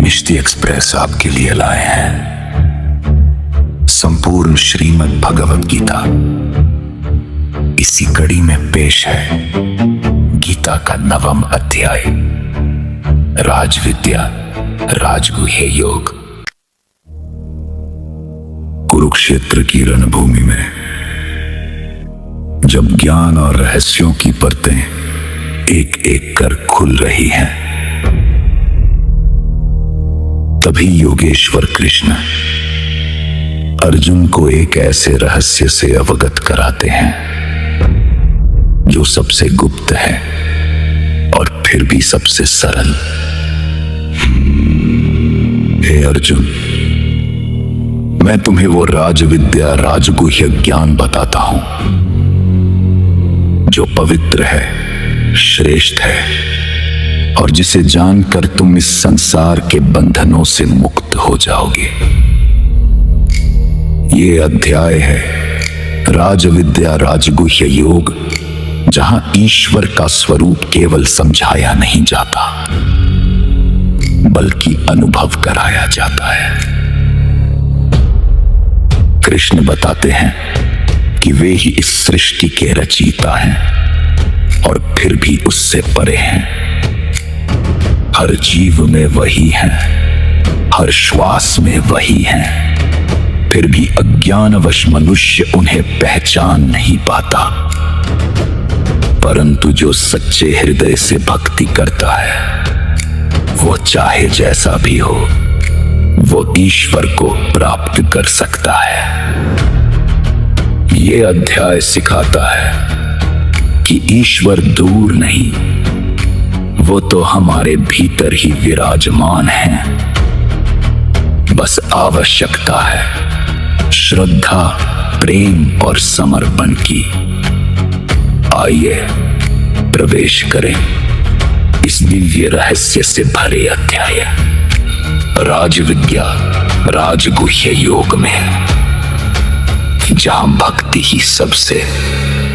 मिष्टी express आपके लिए लाए हैं संपूर्ण श्रीमद् भगवद गीता। इसी कड़ी में पेश है गीता का 9वां अध्याय, राजविद्या राजगुह्य योग। कुरुक्षेत्र की रणभूमि में जब ज्ञान और रहस्यों की परतें एक एक कर खुल रही हैं, तभी योगेश्वर कृष्ण अर्जुन को एक ऐसे रहस्य से अवगत कराते हैं जो सबसे गुप्त है और फिर भी सबसे सरल। हे अर्जुन, मैं तुम्हें वो राजविद्या राजगुह्य ज्ञान बताता हूं जो पवित्र है, श्रेष्ठ है और जिसे जानकर तुम इस संसार के बंधनों से मुक्त हो जाओगे। ये अध्याय है राजविद्या राजगुह्य योग, जहां ईश्वर का स्वरूप केवल समझाया नहीं जाता बल्कि अनुभव कराया जाता है। कृष्ण बताते हैं कि वे ही इस सृष्टि के रचयिता हैं और फिर भी उससे परे हैं। हर जीव में वही है, हर श्वास में वही है, फिर भी अज्ञानवश मनुष्य उन्हें पहचान नहीं पाता। परंतु जो सच्चे हृदय से भक्ति करता है, वो चाहे जैसा भी हो, वो ईश्वर को प्राप्त कर सकता है। ये अध्याय सिखाता है कि ईश्वर दूर नहीं, वो तो हमारे भीतर ही विराजमान है। बस आवश्यकता है श्रद्धा, प्रेम और समर्पण की। आइए प्रवेश करें इस दिव्य रहस्य से भरे अध्याय राजविद्या राजगुह्य योग में, जहां भक्ति ही सबसे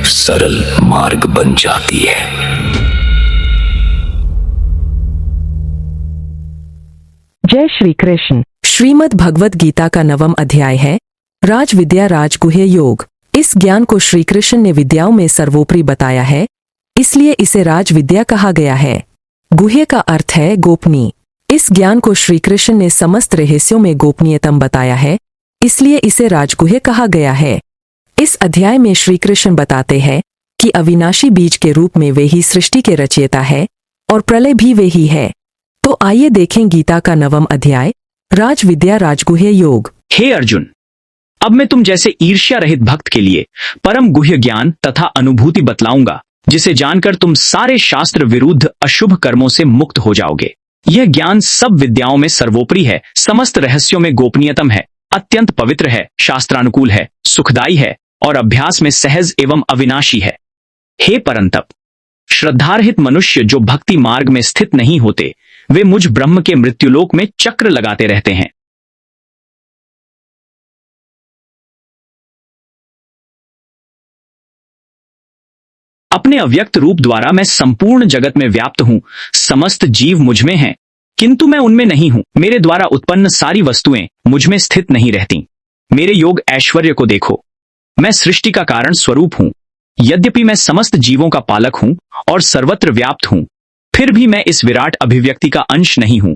सरल मार्ग बन जाती है। जय श्री कृष्ण। श्रीमद् भगवद गीता का 9वां अध्याय है राजविद्या राजगुह्य योग। इस ज्ञान को श्री कृष्ण ने विद्याओं में सर्वोपरि बताया है, इसलिए इसे राजविद्या कहा गया है। गुह्य का अर्थ है गोपनीय। इस ज्ञान को श्री कृष्ण ने समस्त रहस्यों में गोपनीयतम बताया है, इसलिए इसे राजगुह्य कहा गया है। इस अध्याय में श्री कृष्ण बताते हैं कि अविनाशी बीज के रूप में वे ही सृष्टि के रचयिता है और प्रलय भी वे ही है। तो आइए देखें गीता का 9वां अध्याय राजविद्या राजगुह्य योग। हे अर्जुन, अब मैं तुम जैसे ईर्ष्या रहित भक्त के लिए परम गुह्य ज्ञान तथा अनुभूति बतलाऊंगा, जिसे जानकर तुम सारे शास्त्र विरुद्ध अशुभ कर्मों से मुक्त हो जाओगे। यह ज्ञान सब विद्याओं में सर्वोपरि है, समस्त रहस्यों में गोपनीयतम है, अत्यंत पवित्र है, शास्त्रानुकूल है, सुखदायी है और अभ्यास में सहज एवं अविनाशी है। हे परंतप, श्रद्धारहित मनुष्य जो भक्ति मार्ग में स्थित नहीं होते, वे मुझ ब्रह्म के मृत्युलोक में चक्र लगाते रहते हैं। अपने अव्यक्त रूप द्वारा मैं संपूर्ण जगत में व्याप्त हूं। समस्त जीव मुझ में हैं, किंतु मैं उनमें नहीं हूं। मेरे द्वारा उत्पन्न सारी वस्तुएं मुझ में स्थित नहीं रहती। मेरे योग ऐश्वर्य को देखो, मैं सृष्टि का कारण स्वरूप हूं। यद्यपि मैं समस्त जीवों का पालक हूं और सर्वत्र व्याप्त हूं, फिर भी मैं इस विराट अभिव्यक्ति का अंश नहीं हूं।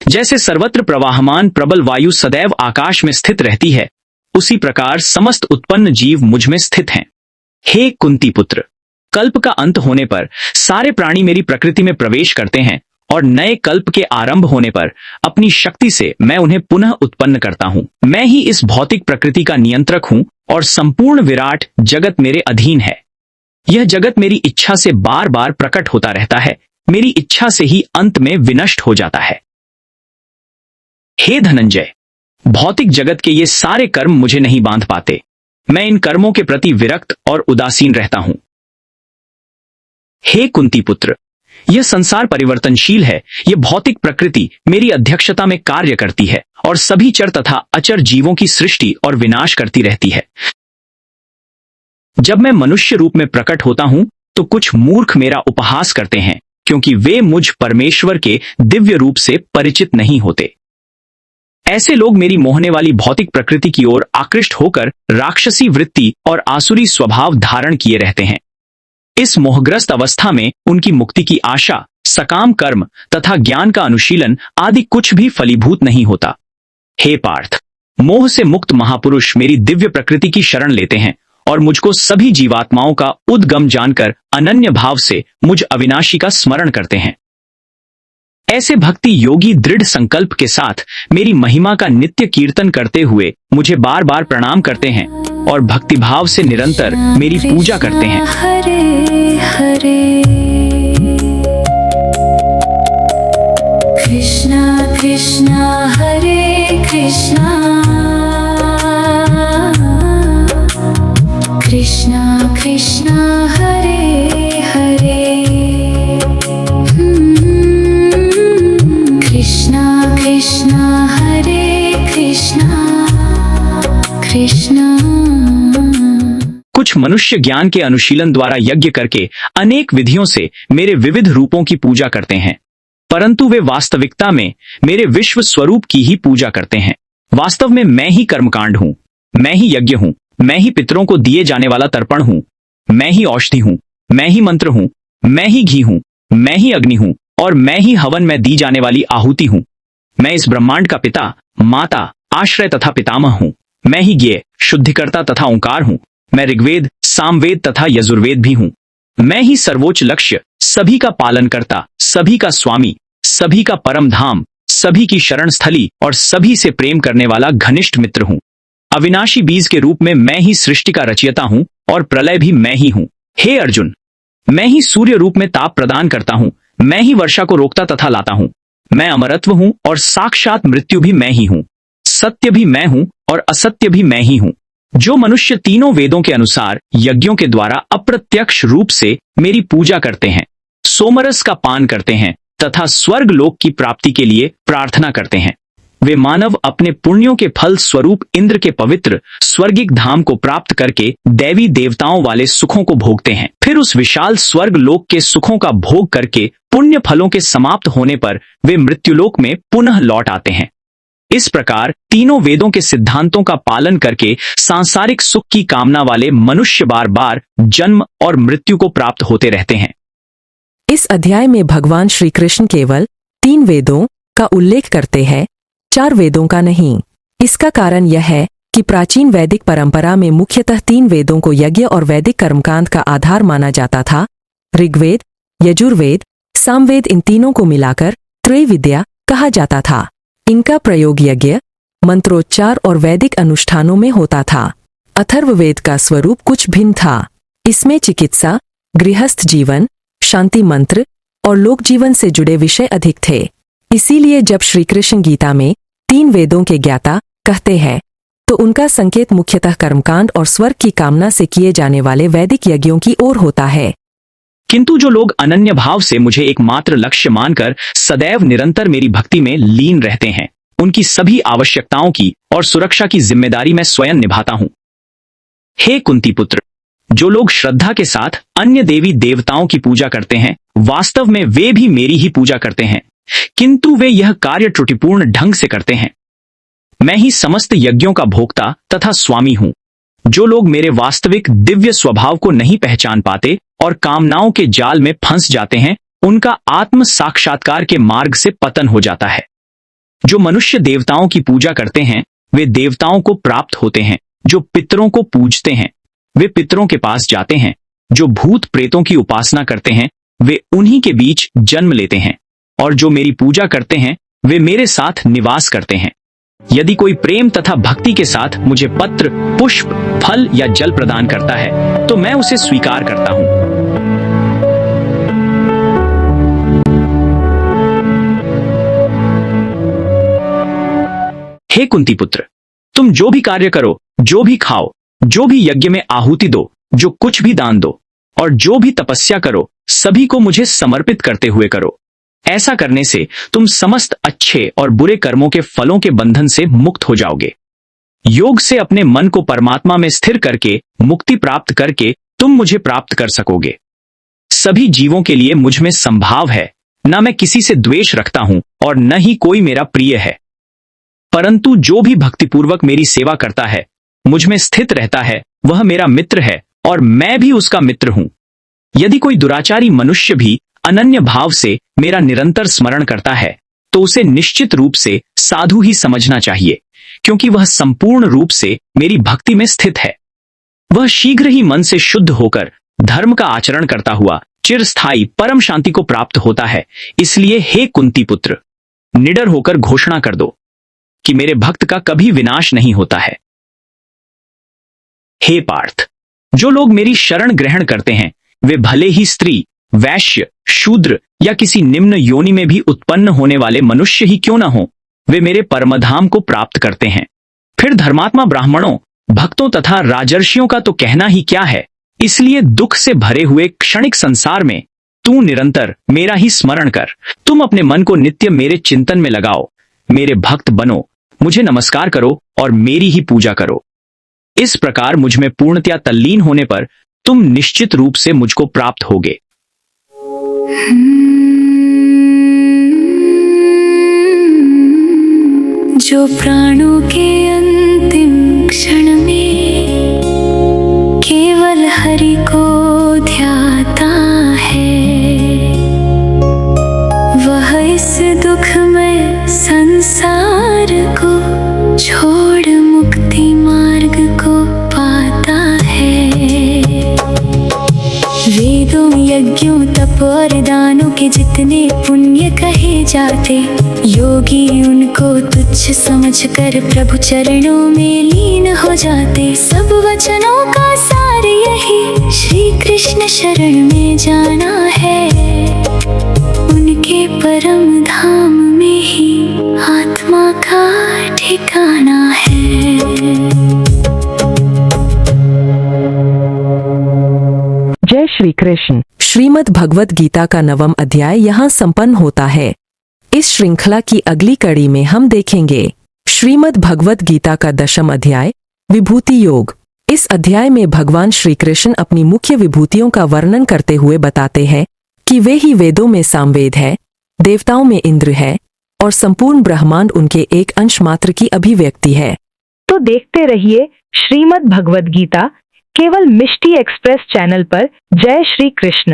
जैसे सर्वत्र प्रवाहमान प्रबल वायु सदैव आकाश में स्थित रहती है, उसी प्रकार समस्त उत्पन्न जीव मुझ में स्थित हैं। हे कुंती पुत्र, कल्प का अंत होने पर सारे प्राणी मेरी प्रकृति में प्रवेश करते हैं और नए कल्प के आरंभ होने पर अपनी शक्ति से मैं उन्हें पुनः उत्पन्न करता हूं। मैं ही इस भौतिक प्रकृति का नियंत्रक हूं और संपूर्ण विराट जगत मेरे अधीन है। यह जगत मेरी इच्छा से बार बार प्रकट होता रहता है, मेरी इच्छा से ही अंत में विनष्ट हो जाता है। हे धनंजय, भौतिक जगत के ये सारे कर्म मुझे नहीं बांध पाते। मैं इन कर्मों के प्रति विरक्त और उदासीन रहता हूं। हे कुंती पुत्र, यह संसार परिवर्तनशील है। यह भौतिक प्रकृति मेरी अध्यक्षता में कार्य करती है और सभी चर तथा अचर जीवों की सृष्टि और विनाश करती रहती है। जब मैं मनुष्य रूप में प्रकट होता हूं तो कुछ मूर्ख मेरा उपहास करते हैं, क्योंकि वे मुझ परमेश्वर के दिव्य रूप से परिचित नहीं होते। ऐसे लोग मेरी मोहने वाली भौतिक प्रकृति की ओर आकृष्ट होकर राक्षसी वृत्ति और आसुरी स्वभाव धारण किए रहते हैं। इस मोहग्रस्त अवस्था में उनकी मुक्ति की आशा, सकाम कर्म तथा ज्ञान का अनुशीलन आदि कुछ भी फलीभूत नहीं होता। हे पार्थ, मोह से मुक्त महापुरुष मेरी दिव्य प्रकृति की शरण लेते हैं और मुझको सभी जीवात्माओं का उद्गम जानकर अनन्य भाव से मुझ अविनाशी का स्मरण करते हैं। ऐसे भक्ति योगी दृढ़ संकल्प के साथ मेरी महिमा का नित्य कीर्तन करते हुए मुझे बार बार प्रणाम करते हैं और भक्तिभाव से निरंतर मेरी पूजा करते हैं। हरे हरे कृष्णा कृष्णा हरे कृष्णा कृष्णा कृष्णा हरे हरे कृष्णा कृष्णा हरे कृष्णा कृष्णा। कुछ मनुष्य ज्ञान के अनुशीलन द्वारा यज्ञ करके अनेक विधियों से मेरे विविध रूपों की पूजा करते हैं, परंतु वे वास्तविकता में मेरे विश्व स्वरूप की ही पूजा करते हैं। वास्तव में मैं ही कर्मकांड हूं, मैं ही यज्ञ हूं, मैं ही पितरों को दिए जाने वाला तर्पण हूं, मैं ही औषधि हूं, मैं ही मंत्र हूं, मैं ही घी हूं, मैं ही अग्नि हूं और मैं ही हवन में दी जाने वाली आहुति हूं। मैं इस ब्रह्मांड का पिता, माता, आश्रय तथा पितामह हूं। मैं ही ज्ञेय, शुद्धिकर्ता तथा ओंकार हूं। मैं ऋग्वेद, सामवेद तथा यजुर्वेद भी हूं। मैं ही सर्वोच्च लक्ष्य, सभी का पालन करता, सभी का स्वामी, सभी का परम धाम, सभी की शरण स्थली और सभी से प्रेम करने वाला घनिष्ठ मित्र हूं। अविनाशी बीज के रूप में मैं ही सृष्टि का रचयिता हूं और प्रलय भी मैं ही हूं। हे अर्जुन, मैं ही सूर्य रूप में ताप प्रदान करता हूं, मैं ही वर्षा को रोकता तथा लाता हूं। मैं अमरत्व हूं और साक्षात मृत्यु भी मैं ही हूं। सत्य भी मैं हूं और असत्य भी मैं ही हूं। जो मनुष्य तीनों वेदों के अनुसार यज्ञों के द्वारा अप्रत्यक्ष रूप से मेरी पूजा करते हैं, सोमरस का पान करते हैं तथा स्वर्ग लोक की प्राप्ति के लिए प्रार्थना करते हैं, वे मानव अपने पुण्यों के फल स्वरूप इंद्र के पवित्र स्वर्गिक धाम को प्राप्त करके दैवी देवताओं वाले सुखों को भोगते हैं। फिर उस विशाल स्वर्ग लोक के सुखों का भोग करके पुण्य फलों के समाप्त होने पर वे मृत्युलोक में पुनः लौट आते हैं। इस प्रकार तीनों वेदों के सिद्धांतों का पालन करके सांसारिक सुख की कामना वाले मनुष्य बार बार जन्म और मृत्यु को प्राप्त होते रहते हैं। इस अध्याय में भगवान श्री कृष्ण केवल 3 वेदों का उल्लेख करते हैं, 4 वेदों का नहीं। इसका कारण यह है कि प्राचीन वैदिक परंपरा में मुख्यतः 3 वेदों को यज्ञ और वैदिक कर्मकांड का आधार माना जाता था। ऋग्वेद, यजुर्वेद, सामवेद, इन तीनों को मिलाकर त्रैविद्या कहा जाता था। इनका प्रयोग यज्ञ, मंत्रोच्चार और वैदिक अनुष्ठानों में होता था। अथर्ववेद का स्वरूप कुछ भिन्न था। इसमें चिकित्सा, गृहस्थ जीवन, शांति मंत्र और लोक जीवन से जुड़े विषय अधिक थे। इसीलिए जब श्री कृष्ण गीता में 3 वेदों के ज्ञाता कहते हैं तो उनका संकेत मुख्यतः कर्मकांड और स्वर्ग की कामना से किए जाने वाले वैदिक यज्ञों की ओर होता है। किंतु जो लोग अनन्य भाव से मुझे एकमात्र लक्ष्य मानकर सदैव निरंतर मेरी भक्ति में लीन रहते हैं, उनकी सभी आवश्यकताओं की और सुरक्षा की जिम्मेदारी मैं स्वयं निभाता हूं। हे कुंती पुत्र, जो लोग श्रद्धा के साथ अन्य देवी देवताओं की पूजा करते हैं, वास्तव में वे भी मेरी ही पूजा करते हैं, किंतु वे यह कार्य त्रुटिपूर्ण ढंग से करते हैं। मैं ही समस्त यज्ञों का भोक्ता तथा स्वामी हूं। जो लोग मेरे वास्तविक दिव्य स्वभाव को नहीं पहचान पाते और कामनाओं के जाल में फंस जाते हैं, उनका आत्म साक्षात्कार के मार्ग से पतन हो जाता है। जो मनुष्य देवताओं की पूजा करते हैं, वे देवताओं को प्राप्त होते हैं। जो पितरों को पूजते हैं, वे पितरों के पास जाते हैं। जो भूत प्रेतों की उपासना करते हैं, वे उन्हीं के बीच जन्म लेते हैं। और जो मेरी पूजा करते हैं, वे मेरे साथ निवास करते हैं। यदि कोई प्रेम तथा भक्ति के साथ मुझे पत्र, पुष्प, फल या जल प्रदान करता है, तो मैं उसे स्वीकार करता हूं। हे कुंती पुत्र, तुम जो भी कार्य करो, जो भी खाओ, जो भी यज्ञ में आहुति दो, जो कुछ भी दान दो और जो भी तपस्या करो, सभी को मुझे समर्पित करते हुए करो। ऐसा करने से तुम समस्त अच्छे और बुरे कर्मों के फलों के बंधन से मुक्त हो जाओगे। योग से अपने मन को परमात्मा में स्थिर करके मुक्ति प्राप्त करके तुम मुझे प्राप्त कर सकोगे। सभी जीवों के लिए मुझ में संभाव है। न मैं किसी से द्वेष रखता हूं और न ही कोई मेरा प्रिय है, परंतु जो भी भक्तिपूर्वक मेरी सेवा करता है, मुझ में स्थित रहता है, वह मेरा मित्र है और मैं भी उसका मित्र हूं। यदि कोई दुराचारी मनुष्य भी अनन्य भाव से मेरा निरंतर स्मरण करता है, तो उसे निश्चित रूप से साधु ही समझना चाहिए, क्योंकि वह संपूर्ण रूप से मेरी भक्ति में स्थित है। वह शीघ्र ही मन से शुद्ध होकर धर्म का आचरण करता हुआ चिरस्थायी परम शांति को प्राप्त होता है। इसलिए हे कुंती पुत्र, निडर होकर घोषणा कर दो कि मेरे भक्त का कभी विनाश नहीं होता है। हे पार्थ, जो लोग मेरी शरण ग्रहण करते हैं, वे भले ही स्त्री, वैश्य, शूद्र या किसी निम्न योनि में भी उत्पन्न होने वाले मनुष्य ही क्यों न हो, वे मेरे परमधाम को प्राप्त करते हैं। फिर धर्मात्मा ब्राह्मणों, भक्तों तथा राजर्षियों का तो कहना ही क्या है। इसलिए दुख से भरे हुए क्षणिक संसार में तू निरंतर मेरा ही स्मरण कर। तुम अपने मन को नित्य मेरे चिंतन में लगाओ, मेरे भक्त बनो, मुझे नमस्कार करो और मेरी ही पूजा करो। इस प्रकार मुझ में पूर्णतया तल्लीन होने पर तुम निश्चित रूप से मुझको प्राप्त होगे। जो प्राणों के अंतिम क्षण में केवल हरि को ध्याता है, वह इस दुखमय संसार को छोड़ मुक्ति मार्ग को पाता है। वेदों, यज्ञों, तप और दानों के जितने पुण्य कहे जाते, योगी उनको तुच्छ समझकर प्रभु चरणों में लीन हो जाते। सब वचनों का सार यही श्री कृष्ण शरण में जाना है, उनके परम धाम में ही आत्मा का ठिकाना है। जय श्री कृष्ण। श्रीमद् भगवत गीता का 9वां अध्याय यहाँ संपन्न होता है। इस श्रृंखला की अगली कड़ी में हम देखेंगे श्रीमद् भगवत गीता का 10वां अध्याय, विभूति योग। इस अध्याय में भगवान श्री कृष्ण अपनी मुख्य विभूतियों का वर्णन करते हुए बताते हैं कि वे ही वेदों में सामवेद है, देवताओं में इंद्र है और संपूर्ण ब्रह्मांड उनके एक अंश मात्र की अभिव्यक्ति है। तो देखते रहिए श्रीमद् भगवत गीता केवल मिष्टी एक्सप्रेस चैनल पर। जय श्री कृष्ण।